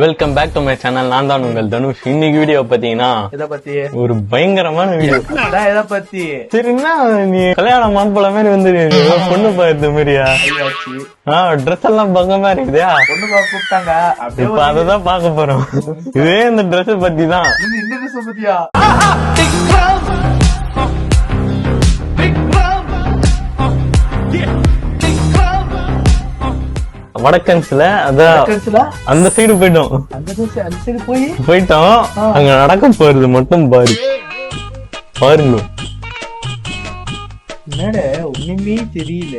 Welcome back to my channel. நான் தான் உங்கள் தனுஷ். இன்னைக்கு வீடியோ பாத்தீங்கன்னா ஒரு பயங்கரமான வீடியோ. சரின்னா நீ கல்யாண மாப்பிள்ள மாதிரி வந்து பொண்ணு பாருந்த மாதிரியா? ட்ரெஸ் எல்லாம் பங்கமா இருக்குதா? கூப்பிட்டாங்க. இப்ப அததான் பாக்க போறோம். இதே இந்த ட்ரெஸ் பத்தி தான். வடக்கன்ஸ்ல அதான் அந்த சைடு போயிட்டோம். அங்க நடக்க போறது மட்டும் பாருங்க. என்னடா ஒண்ணுமே தெரியல.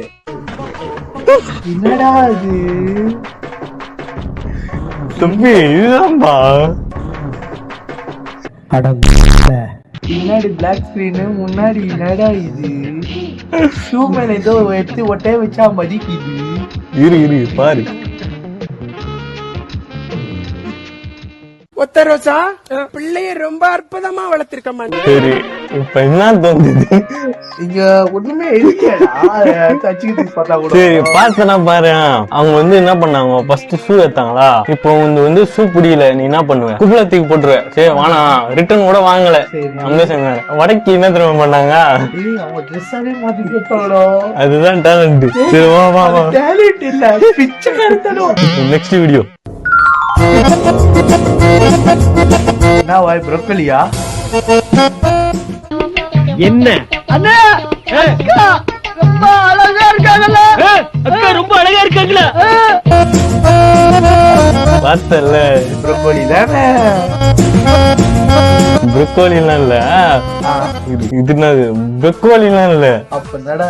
என்னடா அது? தம்பி இதுதான்பா. பின்னாடி பிளாக் ஸ்கிரீன், முன்னாடி என்னடா இது? ஷூ மேல ஏதோ எடுத்து ஒட்டைய வச்சா மதிக்குது. இரு பாரு. ஒத்த ரோசா பிள்ளைய ரொம்ப அற்புதமா வளர்த்திருக்கமா. சரி இப்ப என்ன தோணுது? இங்க ஒண்ணுமே இருக்கேடா. சரி பார்த்தனா பாரு. அவங்க வந்து என்ன பண்ணாங்க, ஃபர்ஸ்ட் ஷூ எடுத்தாங்களா. இப்போ வந்து ஷூ புடியல, நீ என்ன பண்ணுவ? குப்பலத்துக்கு போட்டுருவ. சரி வானா ரிட்டர்ன் கூட வாங்கல. வடக்கு என்ன தெரியுமா பண்ணாங்க? அதுதான் டேலண்ட். சரி வா டேலண்ட் இல்ல, பிச்சை எடுத்தணும். Next video. என்ன வாய் ப்ரோக்கலியா? என்ன அண்ணா அக்கா ரொம்ப அழகா இருக்காங்கல்ல? அக்கா ரொம்ப அழகா இருக்காங்களா? பார்த்தல ப்ரோக்கோலி தானே? ப்ரோக்கோலிலாம் இல்ல, இது என்னது? ப்ரோக்கோலிலாம் இல்ல. அப்ப என்னடா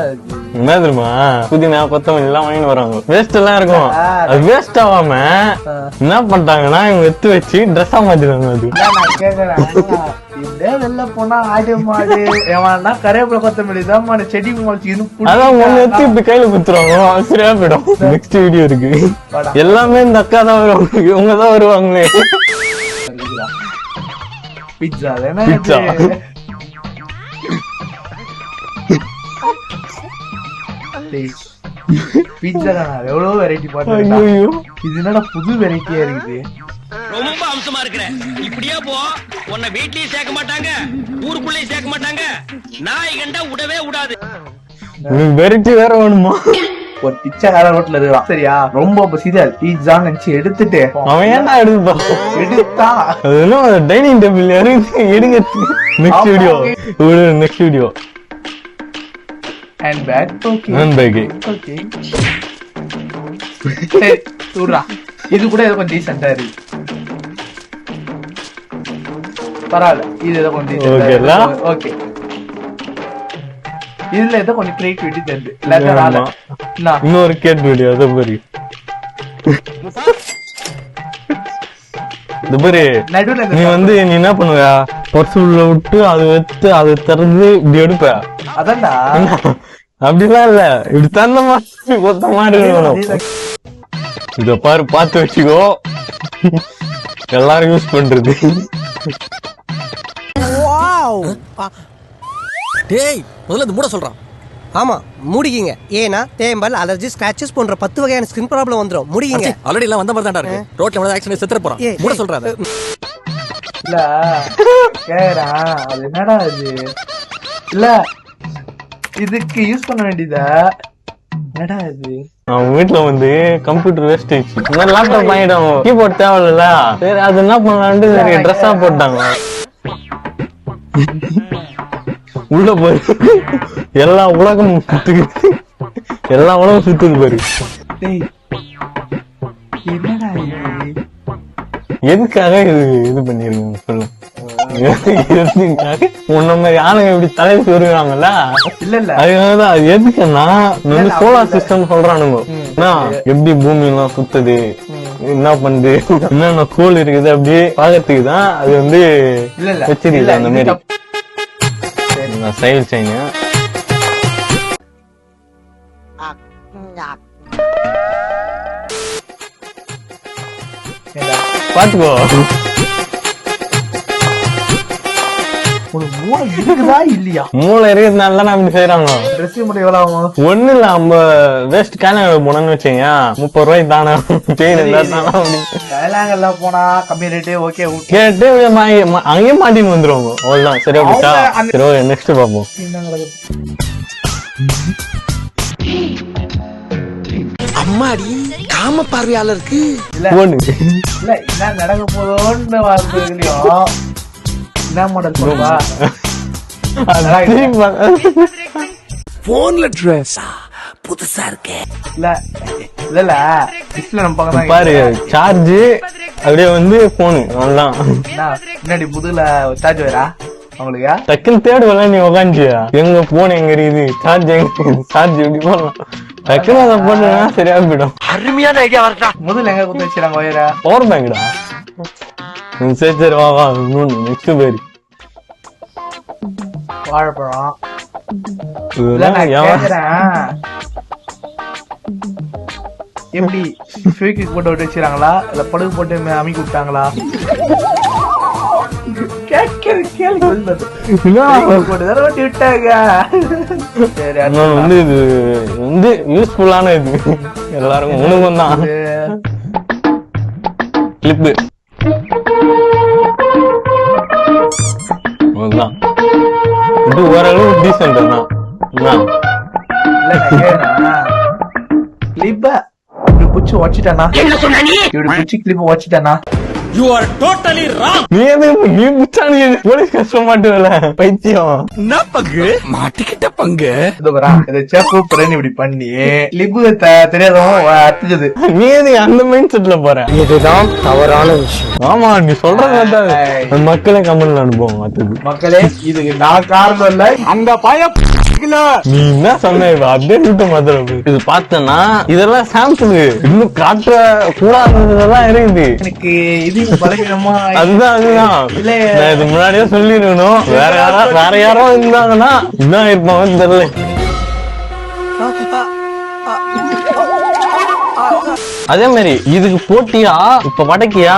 என்ன தெரியுமா? புதினா கொத்தமல்லி எல்லாம் வாங்கிட்டு வராங்க. வேஸ்ட் எல்லாம் இருக்கும். அது வேஸ்ட் ஆகாம என்ன பண்ணிட்டாங்கன்னா இவங்க எடுத்து வச்சு ட்ரெஸ்ஸா மாத்திடுவாங்க. அது நான் கேக்குறேன். இப்படியே வெளில போனா ஆடு மாடு ஏமானா கருவேப்பிலை கொத்தமல்லி தான் செடி அதான் ஒண்ணு எடுத்து இப்படி கையில குத்துருவாங்க. சரியா போயிடும். நெக்ஸ்ட் வீடியோ இருக்கு. எல்லாமே இந்த அக்கா தான் வருவாங்க, இவங்க தான் வருவாங்களே. Pizza pizza. பிட்சா எவ்வளவு வெரைட்டி பாட்டு. இது என்னடா புது வெரைட்டியா இருக்குது? ரொம்ப அம்சமா இருக்கிற. இப்படியே போ, உன்னை வீட்லயும் சேர்க்க மாட்டாங்க, ஊருக்குள்ளயும் சேர்க்க மாட்டாங்க. நாய் கண்டா விடவே விடாது. வெரைட்டி வேற வேணுமா? ஒரு பிச்சைக்கார ரோட்ல இருக்கான். சரியா, ரொம்ப பசிதா பீட்சா நினைச்சு எடுத்துட்டு அவன் ஏன்டா எடுத்தா டைனிங் டேபிள் எடுங்க. Next video. Next video. Hand bag. Okay hand bag. Okay சரி சூடா. இது கூட ஏதோ கொஞ்சம் டீசெண்டா இருக்கு. பரவாயில்ல, இது ஏதோ கொஞ்சம் டீசெண்டா. ஓகே இதுல ஏதோ கொஞ்சம் கிரியேட்டிவிட்டி தெரியுது. இன்னொரு கேட் வீடியோ. அது பாரு, இது பாரு. நீ வந்து நீ என்ன பண்ணுவ? பர்ஸ் உள்ள விட்டு அதை எடுத்து அதை திறந்து இப்படி எடுப்ப. அதான்டா. அப்படிலாம் இல்ல, இப்படி தந்த மாதிரி கொத்த மாதிரி இருக்கணும். இத பாரு, பார்த்து வச்சுக்கோ. எல்லாரும் யூஸ் பண்றது. டேய் முதல்ல மூட சொல்றான். ஆமா மூடிக்கிங்க. ஏன்னா தேம்பல், அலர்ஜி, ஸ்கிராச்சஸ் போன்ற 10 வகையான ஸ்கின் ப்ராப்ளம் வந்துரும். மூடிக்கிங்க. ஆல்ரெடி எல்லாம் வந்த மாதிரி தான் இருக்கு. ரோட்ல வந்து ஆக்சிடென்ட் செத்துற போறான். மூட சொல்றாத. இல்ல கேரா, அது என்னடா இது? இல்ல இதுக்கு யூஸ் பண்ண வேண்டியதா? என்னடா இது? அவன் வீட்டுல வந்து கம்ப்யூட்டர் வேஸ்டேஜ், லேப்டாப் வாங்கிட்டாங்க, கீபோர்ட் தேவையில்ல. சரி அது என்ன பண்ணலான்ட்டு சரி ட்ரெஸ்ஸா போட்டாங்க. உள்ள போய் எல்லா உலகமும் சுத்துது. எல்லா உலகம் சுத்துது பாரு. என்னடா இது? எதுக்காக இது பண்ணிருக்கீங்க சொல்லு. உன்ன மாதிரி ஆளுங்க இப்படி தலையை சொருகிறாங்கல்ல. இல்ல இல்ல அதுதான். அது எதுக்குன்னா வந்து சோலார் சிஸ்டம் சொல்றானுங்க. எப்படி பூமி எல்லாம் சுத்துது, என்ன பண்ணுது, என்னென்ன கோல் இருக்குது, அப்படியே பாக்கிறதுக்கு தான் அது வந்து வச்சிருக்குது. அந்த மாதிரி சைல் செய்யுங்க. பாத்துக்கோ. ஒரு மூளை இருக்குதா இல்லையா? மூளை இருக்கிறதுனால தான் அப்படி செய்யறாங்க. ட்ரெஸ் மட்டும் எவ்வளவு ஆகும்? ஒண்ணு இல்ல, நம்ம வேஸ்ட் கேலங்க போனோம்னு வச்சுங்க 30 ரூபாய்க்கு தானே செயின் இருந்தா கைலாங்கெல்லாம் போனா கம்மி ரேட்டு ஓகே கேட்டு அங்கேயே மாட்டின்னு வந்துருவாங்க. அவ்வளவுதான். சரியா போட்டா? சரி, நெக்ஸ்ட் பாப்போம். அம்மாடி காம பார்வையாளருக்கு இல்ல என்ன நடக்க போதோன்னு வார்த்தைகளையும் என்ன மாடல் சொல்லுவா? போன்ல ட்ரெஸ் புதுசா இருக்கு. இல்ல டிஸ்பிளே நம்ம பாரு, சார்ஜ் அப்படியே வந்து போனு அவ்வளவுதான். முன்னாடி முதுகுல சார்ஜ் வரா அவங்களுக்கு டக்குன்னு தேடுவல நீ உக்காந்துச்சியா எங்க போன் எங்க இருக்குது, சார்ஜ் எங்க, சார்ஜ் எப்படி போடலாம், டக்குன்னு அதை போட்டுனா சரியா போயிடும். அருமையான ஐடியா வரட்டா. முதல்ல எங்க குத்து வச்சிருக்காங்க வயர? பவர் பேங்க்டா. சரி வா நெக்ஸ்ட் பேரு வாழைப்பழம். எப்படி ஃபேக்கு போட்டு விட்டு வச்சிருக்காங்களா இல்ல படுகு போட்டு அமைக்க விட்டாங்களா? வந்து இது வந்து யூஸ்ஃபுல்லான இது எல்லாருக்கும் உணவும் தான். கிளிப்பு இது ஓரளவு டீசென்ட் தான். கிளிப்ப இப்படி புடிச்சு வச்சிட்டானா? இப்படி புடிச்சு கிளிப்ப வச்சிட்டானா? You are totally wrong. நீ எதுக்கு நீ புச்சானு போலீஸ் கஷ்ட மாட்டேல பைத்தியம். என்ன பங்கு மாட்டிக்கிட்ட பங்கு? இதை சேப்பு பிரேன் இப்படி பண்ணி லிப்பு தெரியாதவங்க அடிச்சது. நீ எதுக்கு அந்த மைண்ட் செட்ல போற? இதுதான் தவறான விஷயம். ஆமா, நீ சொல்றது மக்களே கமெண்ட்ல அனுப்புவோம். அதுக்கு மக்களே இதுக்கு நான் காரணம் இல்ல, அந்த பயம். நீ என்ன சொன்ன அப்படியே விட்டு மாத்திரம். இது பார்த்தனா இதெல்லாம் சாம்பிள், இன்னும் காட்ட கூடாததெல்லாம் இருக்குது. எனக்கு இது பலவீனமா அதுதான் நான் இது முன்னாடியே சொல்லிருக்கணும். வேற யாரோ இருந்தாங்கன்னா இதான் இருப்பாங்கன்னு தெரியல. அதே மாதிரி இதுக்கு போட்டியா இப்ப வடக்கியா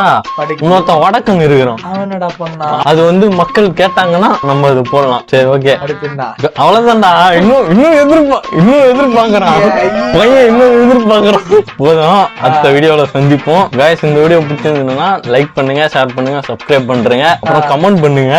இன்னொருத்த வடக்கம் இருக்கிறோம். அவனடா பண்ணா அது வந்து மக்கள் கேட்டாங்கன்னா நம்ம அது போடலாம். சரி ஓகே, அவ்வளவுதான்டா. இன்னும் எதிர்பார்க்கறான் பையன், இன்னும் எதிர்பார்க்கறான். போதும், அடுத்த வீடியோல சந்திப்போம். गाइस, இந்த வீடியோ பிடிச்சிருந்ததுன்னா லைக் பண்ணுங்க, ஷேர் பண்ணுங்க, சப்ஸ்கிரைப் பண்றீங்க, அப்புறம் கமெண்ட் பண்ணுங்க.